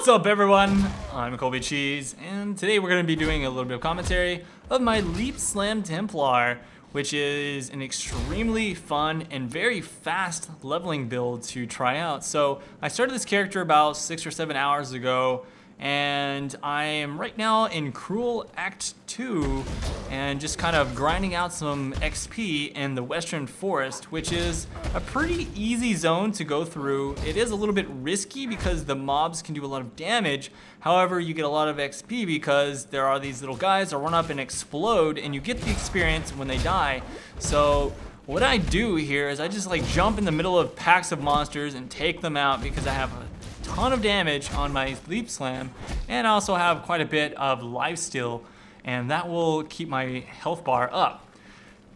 What's up, everyone? I'm Colby Cheese, and today we're going to be doing a little bit of commentary of my Leap Slam Templar, which is an extremely fun and very fast leveling build to try out. So I started this character about 6 or 7 hours ago, and I am right now in Cruel Act 2 and just kind of grinding out some XP in the Western Forest, which is a pretty easy zone to go through. It is a little bit risky because the mobs can do a lot of damage. However, you get a lot of XP because there are these little guys that run up and explode, and you get the experience when they die. So what I do here is I just like jump in the middle of packs of monsters and take them out because I have a ton of damage on my Leap Slam, and I also have quite a bit of life steal, and that will keep my health bar up.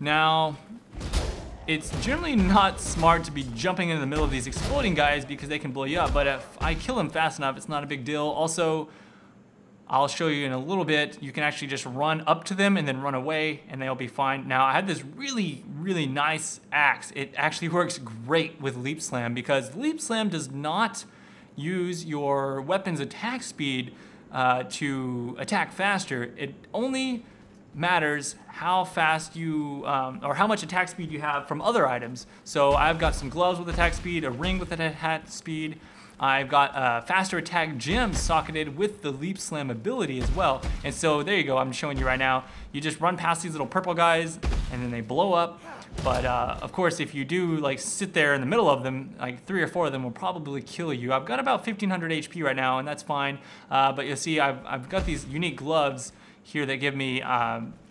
Now, it's generally not smart to be jumping in the middle of these exploding guys because they can blow you up, but if I kill them fast enough, it's not a big deal. Also, I'll show you in a little bit, you can actually just run up to them and then run away and they'll be fine. Now, I had this really nice axe. It actually works great with Leap Slam because Leap Slam does not use your weapon's attack speed to attack faster. It only matters how fast you, or how much attack speed you have from other items. So I've got some gloves with attack speed, a ring with attack speed. I've got faster attack gems socketed with the Leap Slam ability as well. And so there you go, I'm showing you right now. You just run past these little purple guys and then they blow up. But of course, if you do like sit there in the middle of them, like 3 or 4 of them will probably kill you. I've got about 1500 HP right now, and that's fine. But you'll see I've got these unique gloves here that give me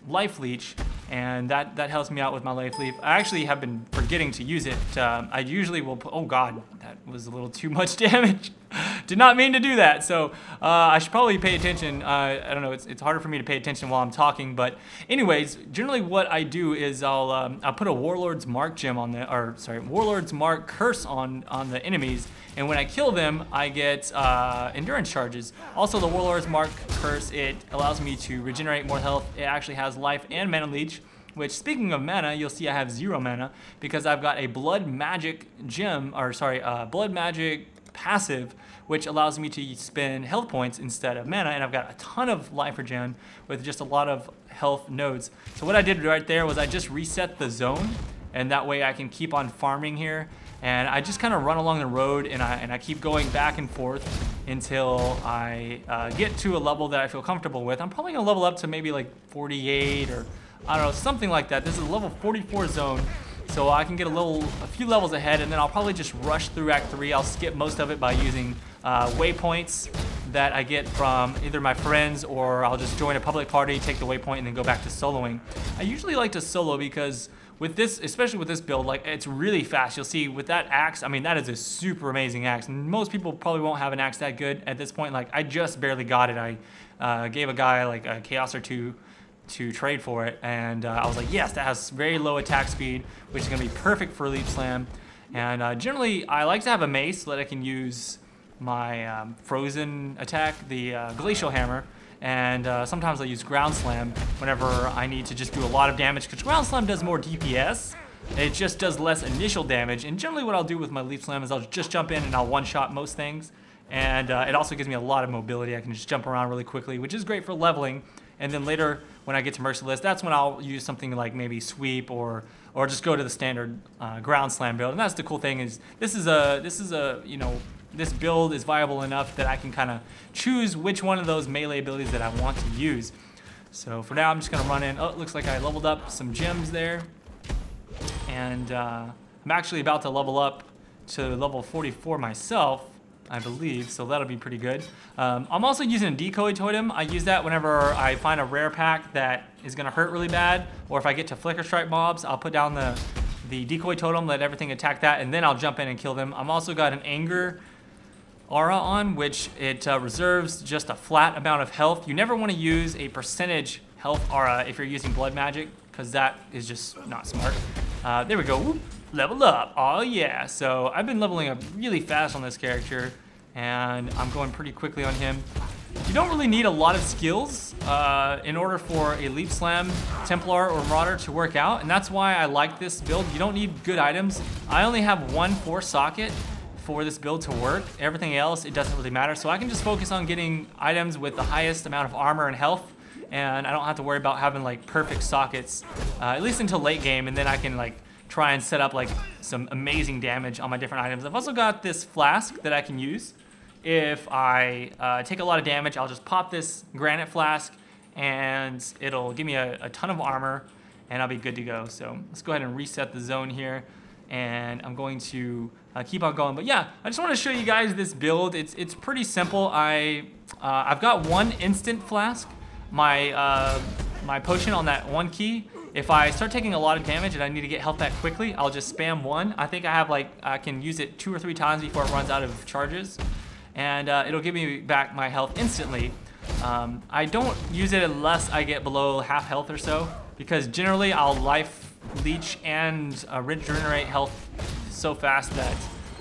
life leech, and that helps me out with my life leech. I actually have been forgetting to use it. I usually will put, oh god, that was a little too much damage. Did not mean to do that. So I should probably pay attention. I don't know, it's harder for me to pay attention while I'm talking, but anyways, generally what I do is I'll put a Warlord's Mark gem on the, or sorry, Warlord's Mark curse on the enemies, and when I kill them, I get endurance charges. Also, the Warlord's Mark curse, it allows me to regenerate more health. It actually has life and mana leech, which, speaking of mana, you'll see I have 0 mana because I've got a blood magic gem, or sorry, blood magic passive, which allows me to spend health points instead of mana, and I've got a ton of life regen with just a lot of health nodes. So what I did right there was I just reset the zone, and that way I can keep on farming here, and I just kind of run along the road, and I keep going back and forth until I get to a level that I feel comfortable with. I'm probably gonna level up to maybe like 48 or I don't know, something like that. This is a level 44 zone, so I can get a few levels ahead, and then I'll probably just rush through Act 3. I'll skip most of it by using waypoints that I get from either my friends, or I'll just join a public party, take the waypoint, and then go back to soloing. I usually like to solo because with this, especially with this build, like it's really fast. You'll see with that axe, I mean, that is a super amazing axe. And most people probably won't have an axe that good at this point. Like I just barely got it. I gave a guy like a chaos or 2 to trade for it, and I was like, yes, that has very low attack speed, which is gonna be perfect for Leap Slam. And generally, I like to have a mace so that I can use my frozen attack, the glacial hammer, and sometimes I'll use ground slam whenever I need to just do a lot of damage, because ground slam does more DPS. It just does less initial damage, and generally what I'll do with my Leap Slam is I'll just jump in and I'll one-shot most things, and it also gives me a lot of mobility. I can just jump around really quickly, which is great for leveling. And then later, when I get to Merciless, that's when I'll use something like maybe Sweep or just go to the standard ground slam build. And that's the cool thing is this is a you know, this build is viable enough that I can kind of choose which one of those melee abilities that I want to use. So for now, I'm just gonna run in. Oh, it looks like I leveled up some gems there, and I'm actually about to level up to level 44 myself, I believe, so that'll be pretty good. I'm also using a decoy totem. I use that whenever I find a rare pack that is gonna hurt really bad, or if I get to flicker strike mobs, I'll put down the decoy totem, let everything attack that, and then I'll jump in and kill them. I'm also got an anger aura on, which it reserves just a flat amount of health. You never wanna use a percentage health aura if you're using blood magic, because that is just not smart. There we go. Whoop. Level up. Oh yeah. So I've been leveling up really fast on this character, and I'm going pretty quickly on him. You don't really need a lot of skills in order for a Leap Slam, Templar, or Marauder to work out, and that's why I like this build. You don't need good items. I only have 1 4 socket for this build to work. Everything else, it doesn't really matter. So I can just focus on getting items with the highest amount of armor and health, and I don't have to worry about having like perfect sockets, at least until late game, and then I can like try and set up like some amazing damage on my different items. I've also got this flask that I can use. If I take a lot of damage, I'll just pop this granite flask and it'll give me a ton of armor and I'll be good to go. So let's go ahead and reset the zone here, and I'm going to keep on going. But yeah, I just want to show you guys this build. It's pretty simple. I've got one instant flask, my potion on that one key. If I start taking a lot of damage and I need to get health back quickly, I'll just spam one. I think I have like, I can use it 2 or 3 times before it runs out of charges, and it'll give me back my health instantly. I don't use it unless I get below half health or so, because generally I'll life leech and regenerate health so fast that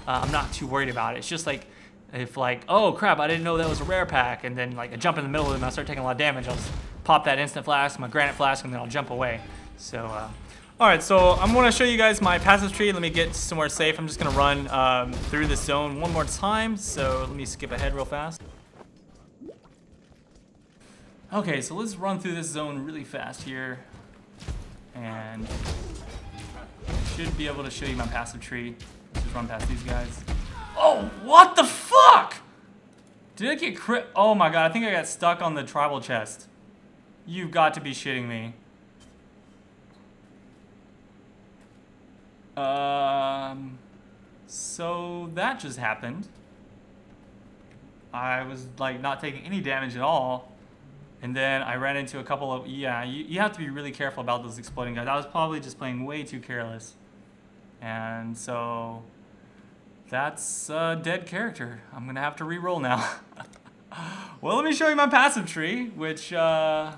I'm not too worried about it. It's just like, if like, oh crap, I didn't know that was a rare pack, and then like I jump in the middle of them and I start taking a lot of damage, I'll just pop that instant flask, my granite flask, and then I'll jump away. So, all right, so I'm gonna show you guys my passive tree. Let me get somewhere safe. I'm just gonna run through this zone one more time. So let me skip ahead real fast. Okay, so let's run through this zone really fast here, and I should be able to show you my passive tree. Let's just run past these guys. Oh, what the fuck? Did I get crit? Oh my god, I think I got stuck on the tribal chest. You've got to be shitting me. So that just happened. I was like not taking any damage at all. And then I ran into a couple of, yeah, you have to be really careful about those exploding guys. I was probably just playing way too careless. And so that's a dead character. I'm gonna have to re-roll now. Well, let me show you my passive tree, which, yeah,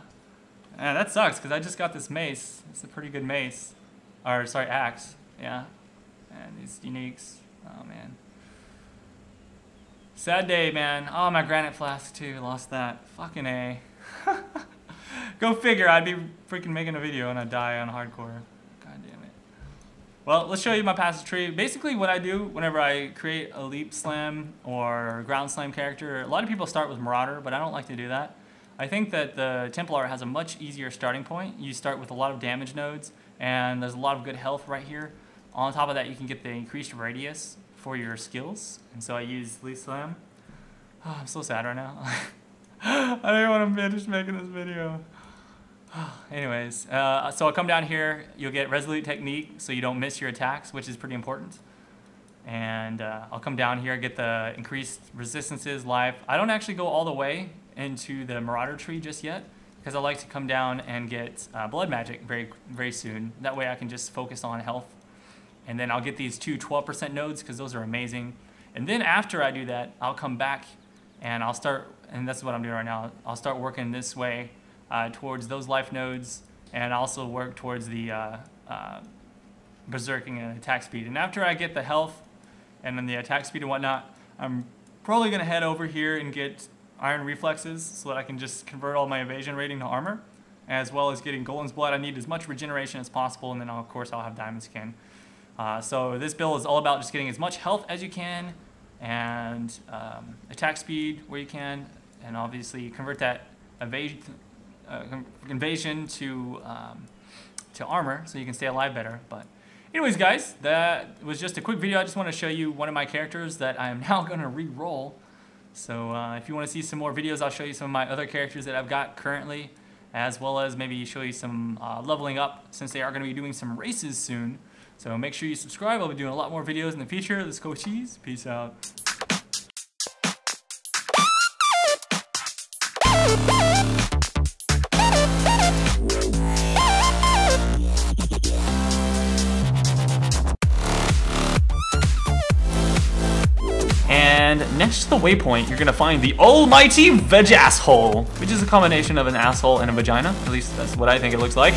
that sucks because I just got this mace. It's a pretty good mace. Or, sorry, axe. Yeah. And these uniques. Oh, man. Sad day, man. Oh, my granite flask, too. Lost that. Fucking A. Go figure. I'd be freaking making a video and I'd die on hardcore. God damn it. Well, let's show you my passive tree. Basically, what I do whenever I create a leap slam or ground slam character, a lot of people start with Marauder, but I don't like to do that. I think that the Templar has a much easier starting point. You start with a lot of damage nodes, and there's a lot of good health right here. On top of that, you can get the increased radius for your skills, and so I use Leap Slam. Oh, I'm so sad right now. I didn't want to finish making this video. Anyways, so I'll come down here. You'll get Resolute Technique, so you don't miss your attacks, which is pretty important. And I'll come down here, get the increased resistances, life. I don't actually go all the way into the Marauder tree just yet, because I like to come down and get Blood Magic very soon. That way I can just focus on health. And then I'll get these 2 12% nodes, because those are amazing. And then after I do that, I'll come back and I'll start, and that's what I'm doing right now, I'll start working this way towards those life nodes, and also work towards the berserking and attack speed. And after I get the health and then the attack speed and whatnot, I'm probably going to head over here and get Iron Reflexes so that I can just convert all my evasion rating to armor, as well as getting Golem's Blood. I need as much regeneration as possible, and then of course I'll have Diamond Skin. So this build is all about just getting as much health as you can, and attack speed where you can, and obviously convert that invasion to armor so you can stay alive better. But anyways, guys, that was just a quick video. I just want to show you one of my characters that I am now going to re-roll. So if you want to see some more videos, I'll show you some of my other characters that I've got currently, as well as maybe show you some leveling up, since they are going to be doing some races soon. So make sure you subscribe. I'll be doing a lot more videos in the future. Let's go cheese. Peace out. And next to the waypoint, you're gonna find the almighty veg asshole, which is a combination of an asshole and a vagina. At least that's what I think it looks like.